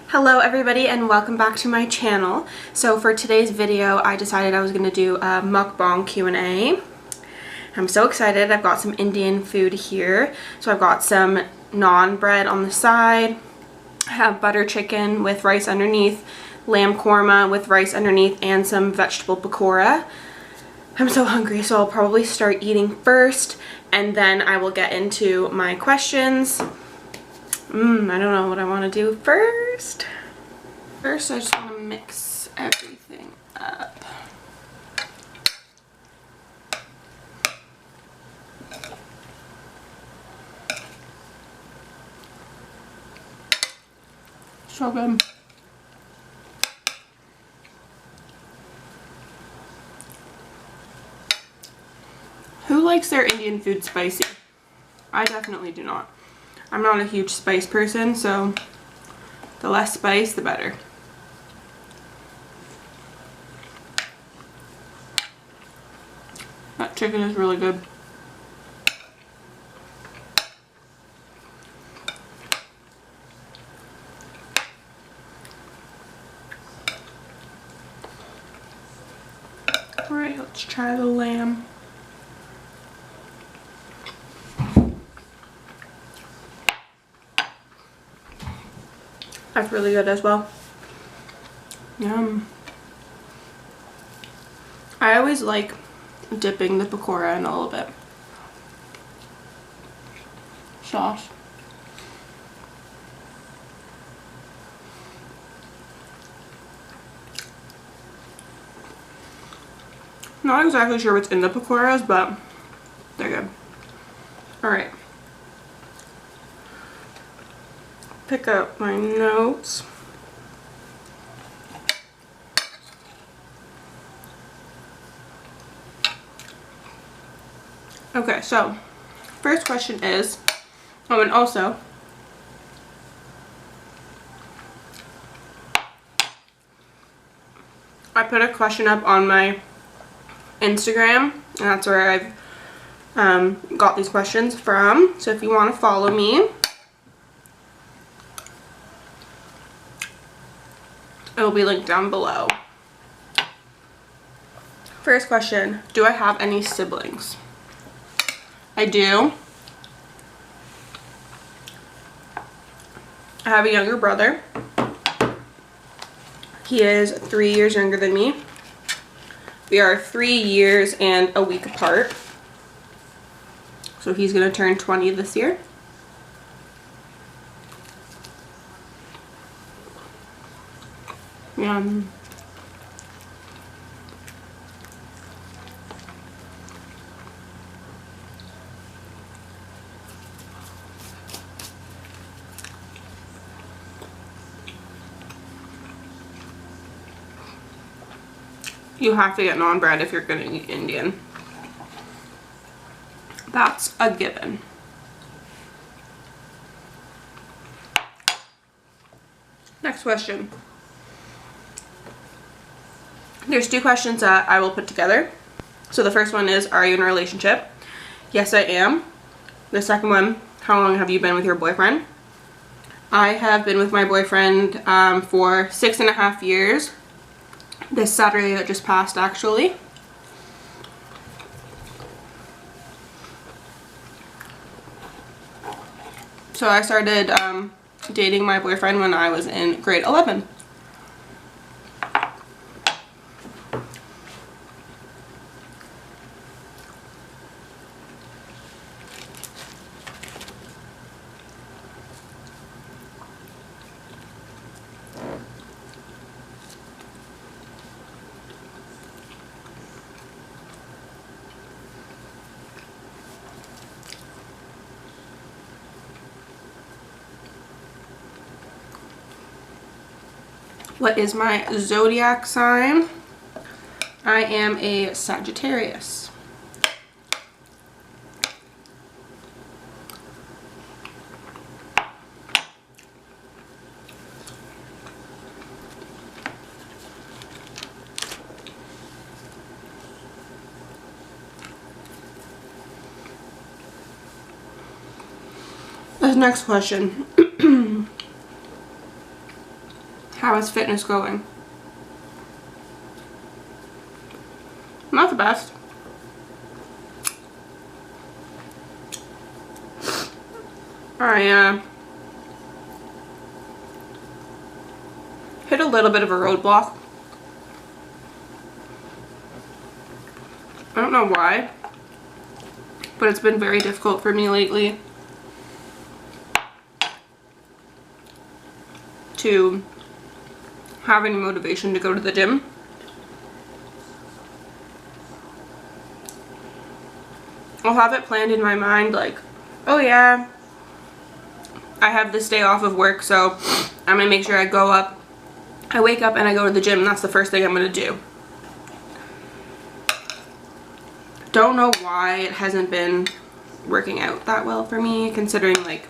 Hello everybody and welcome back to my channel. So for today's video I decided I was going to do a mukbang Q&A. I'm so excited. I've got some Indian food here. So I've got some naan bread on the side. I have butter chicken with rice underneath, lamb korma with rice underneath, and some vegetable pakora. I'm so hungry, so I'll probably start eating first and then I will get into my questions. I don't know what I want to do first. First, I just want to mix everything up. So good. Who likes their Indian food spicy? I definitely do not. I'm not a huge spice person, so the less spice, the better. That chicken is really good. Alright, let's try the lamb. That's really good as well. Yum. I always like dipping the pakora in a little bit sauce. Not exactly sure what's in the pakoras, but they're good. Alright. Pick up my notes. Okay, so first question is, and also I put a question up on my Instagram, and that's where I've got these questions from. So if you want to follow me, it will be linked down below. First question, do I have any siblings? I do. I have a younger brother. He is 3 years younger than me. We are 3 years and a week apart. So he's going to turn 20 this year. Yum. You have to get naan bread if you're going to eat Indian. That's a given. Next question. There's two questions that I will put together. So the first one is, are you in a relationship? Yes, I am. The second one, how long have you been with your boyfriend? I have been with my boyfriend for 6.5 years. This Saturday that just passed, actually. So I started dating my boyfriend when I was in grade 11. What is my zodiac sign? I am a Sagittarius. This next question. How is fitness going? Not the best. I hit a little bit of a roadblock. I don't know why, but it's been very difficult for me lately to have any motivation to go to the gym. I'll have it planned in my mind like, oh yeah, I have this day off of work, so I'm gonna make sure I wake up and I go to the gym, and that's the first thing I'm gonna do. Don't know why it hasn't been working out that well for me, considering like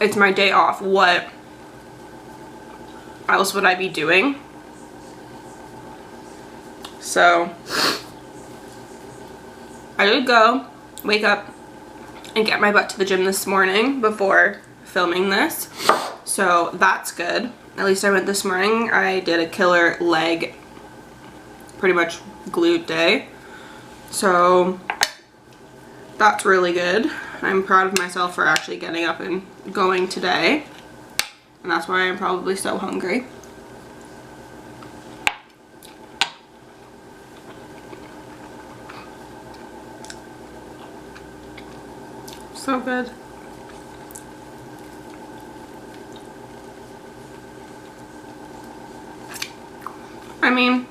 it's my day off. What else would I be doing? So I did go, wake up, and get my butt to the gym this morning before filming this. So that's good. At least I went this morning. I did a killer leg, pretty much glute day. So that's really good. I'm proud of myself for actually getting up and going today. And that's why I'm probably so hungry. So good. I mean,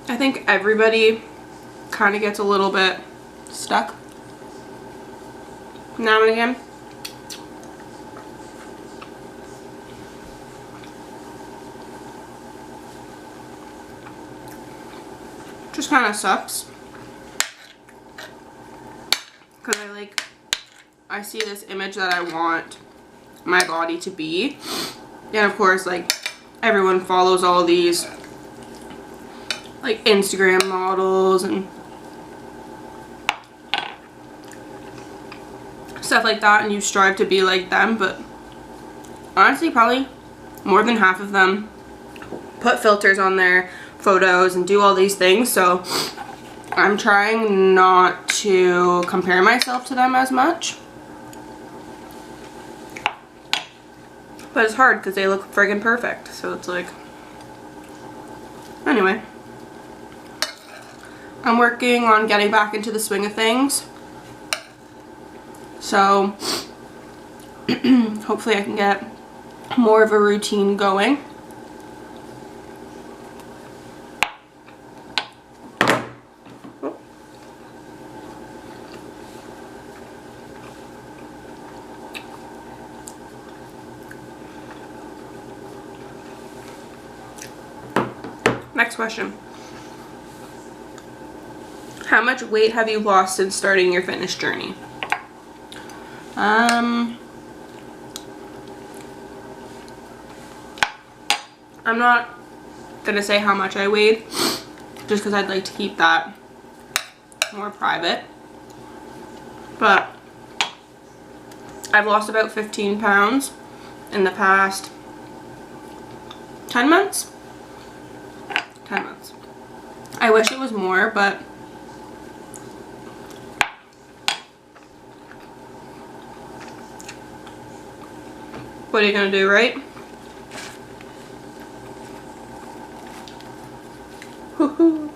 I think everybody kind of gets a little bit stuck now and again. Just kind of sucks. Because I see this image that I want my body to be. And of course, like, everyone follows all these like Instagram models and stuff like that, and you strive to be like them, but honestly probably more than half of them put filters on their photos and do all these things. So I'm trying not to compare myself to them as much, but it's hard because they look friggin' perfect. So it's like, anyway, I'm working on getting back into the swing of things. So hopefully I can get more of a routine going. Next question. How much weight have you lost since starting your fitness journey? I'm not gonna say how much I weighed, just because I'd like to keep that more private. But I've lost about 15 pounds in the past 10 months. 10 months. I wish it was more, but what are you gonna do, right? Woohoo!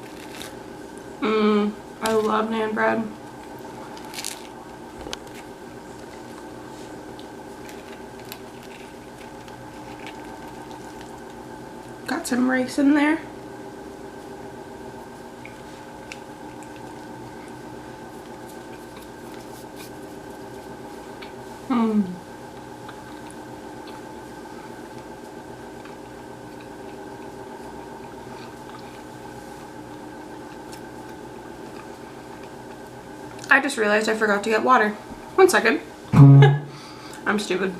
I love naan bread. Got some rice in there. I just realized I forgot to get water. 1 second. I'm stupid.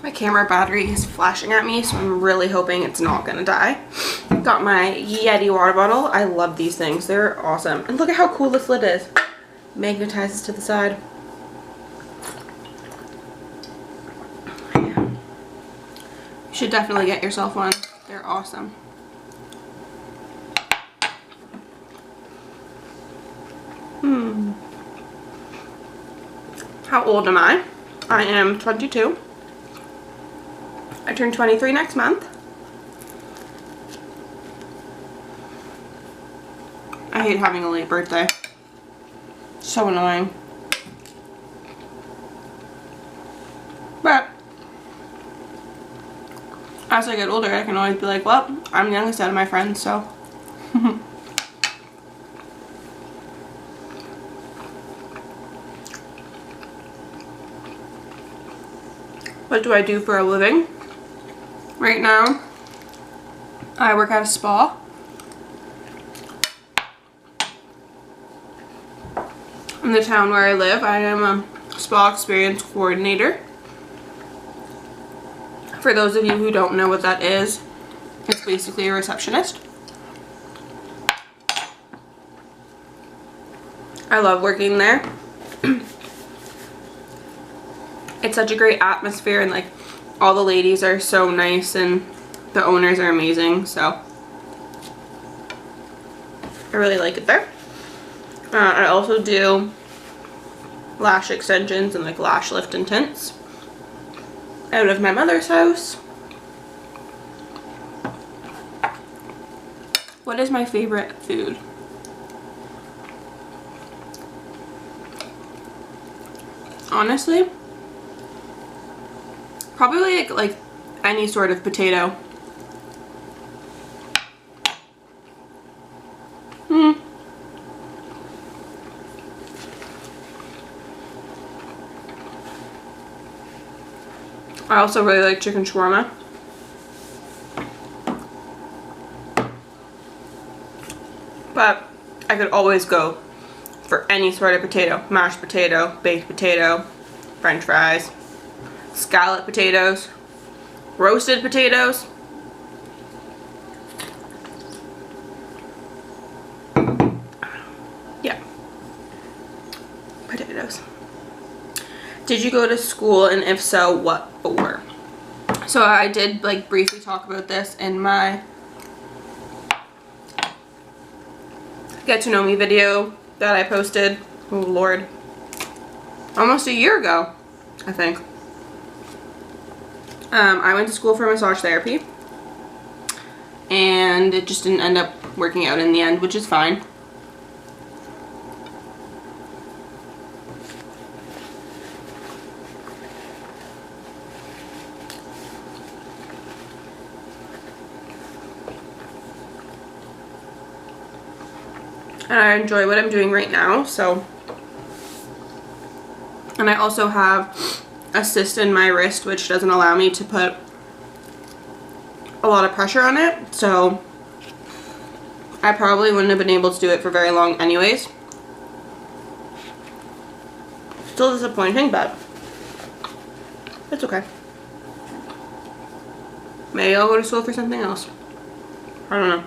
My camera battery is flashing at me, so I'm really hoping it's not gonna die. Got my Yeti water bottle. I love these things. They're awesome. And look at how cool this lid is. Magnetizes to the side. Yeah. You should definitely get yourself one. They're awesome. How old am I? I am 22. I turn 23 next month. I hate having a late birthday. So annoying. But as I get older, I can always be like, well, I'm the youngest out of my friends, so. What do I do for a living? Right now, I work at a spa. In the town where I live, I am a spa experience coordinator. For those of you who don't know what that is, it's basically a receptionist. I love working there. It's such a great atmosphere, and like all the ladies are so nice and the owners are amazing, so I really like it there. I also do lash extensions and like lash lift and tints out of my mother's house. What is my favorite food? Honestly, probably like any sort of potato. I also really like chicken shawarma. But I could always go for any sort of potato. Mashed potato, baked potato, french fries, scallop potatoes, roasted potatoes. Yeah. Potatoes. Did you go to school, and if so, what for? So I did like briefly talk about this in my get to know me video that I posted, oh lord, almost a year ago, I think. I went to school for massage therapy, and it just didn't end up working out in the end, which is fine. And I enjoy what I'm doing right now, so. And I also have a cyst in my wrist, which doesn't allow me to put a lot of pressure on it, so I probably wouldn't have been able to do it for very long anyways. Still disappointing, but it's okay. Maybe I'll go to school for something else. I don't know.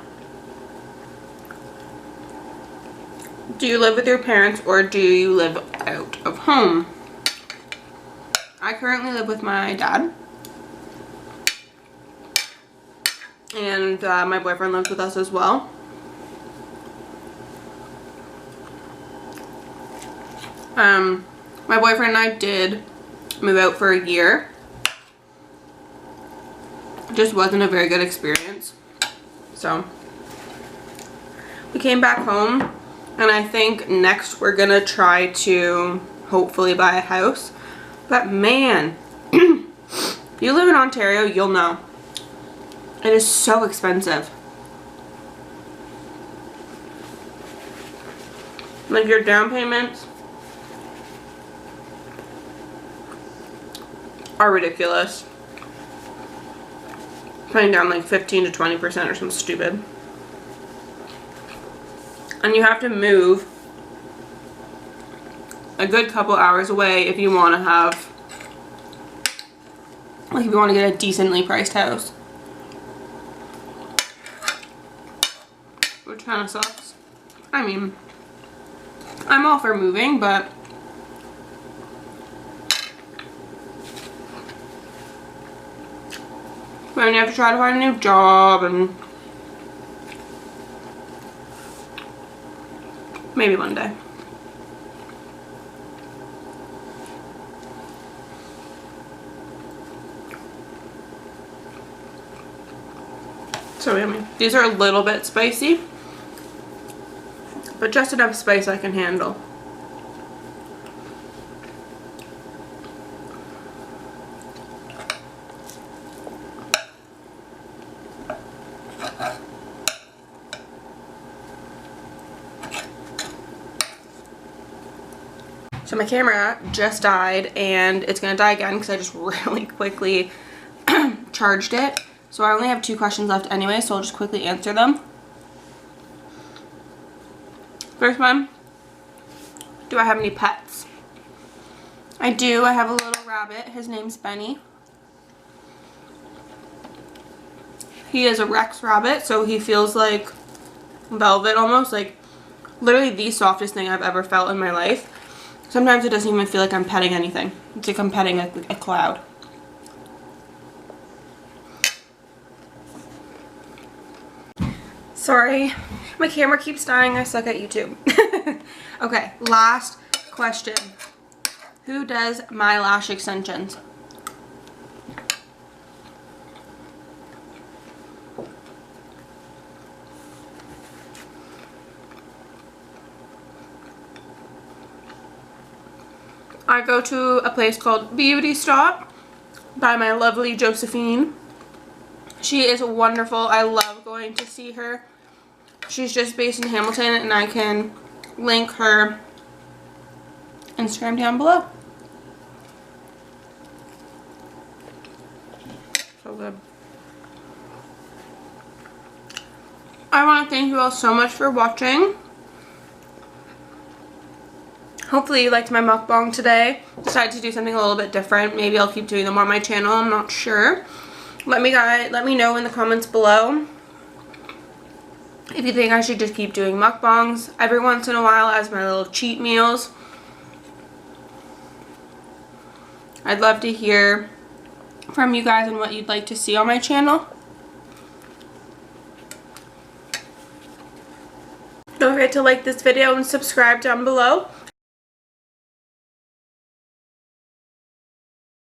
Do you live with your parents, or do you live out of home? I currently live with my dad. And my boyfriend lives with us as well. My boyfriend and I did move out for a year. It just wasn't a very good experience. So we came back home, and I think next we're gonna try to hopefully buy a house. But man, if you live in Ontario, you'll know. It is so expensive. Like your down payments are ridiculous. Putting down like 15 to 20% or something stupid. And you have to move a good couple hours away if you want to have, like if you want to get a decently priced house. kind of sucks. I mean, I'm all for moving, but then you have to try to find a new job, and maybe one day. So yummy. These are a little bit spicy, but just enough spice I can handle. So my camera just died, and it's gonna die again because I just really quickly charged it. So I only have 2 questions left anyway, so I'll just quickly answer them. First one, do I have any pets? I do. I have a little rabbit. His name's Benny. He is a Rex rabbit, so he feels like velvet almost, like literally the softest thing I've ever felt in my life. Sometimes it doesn't even feel like I'm petting anything. It's like I'm petting a cloud. Sorry, my camera keeps dying. I suck at YouTube. Okay, last question. Who does my lash extensions? I go to a place called Beauty Stop by my lovely Josephine. She is wonderful. I love going to see her. She's just based in Hamilton, and I can link her Instagram down below. So good. I want to thank you all so much for watching. Hopefully you liked my mukbang today. Decided to do something a little bit different. Maybe I'll keep doing them on my channel. I'm not sure. Let me know in the comments below if you think I should just keep doing mukbangs every once in a while as my little cheat meals. I'd love to hear from you guys and what you'd like to see on my channel. Don't forget to like this video and subscribe down below.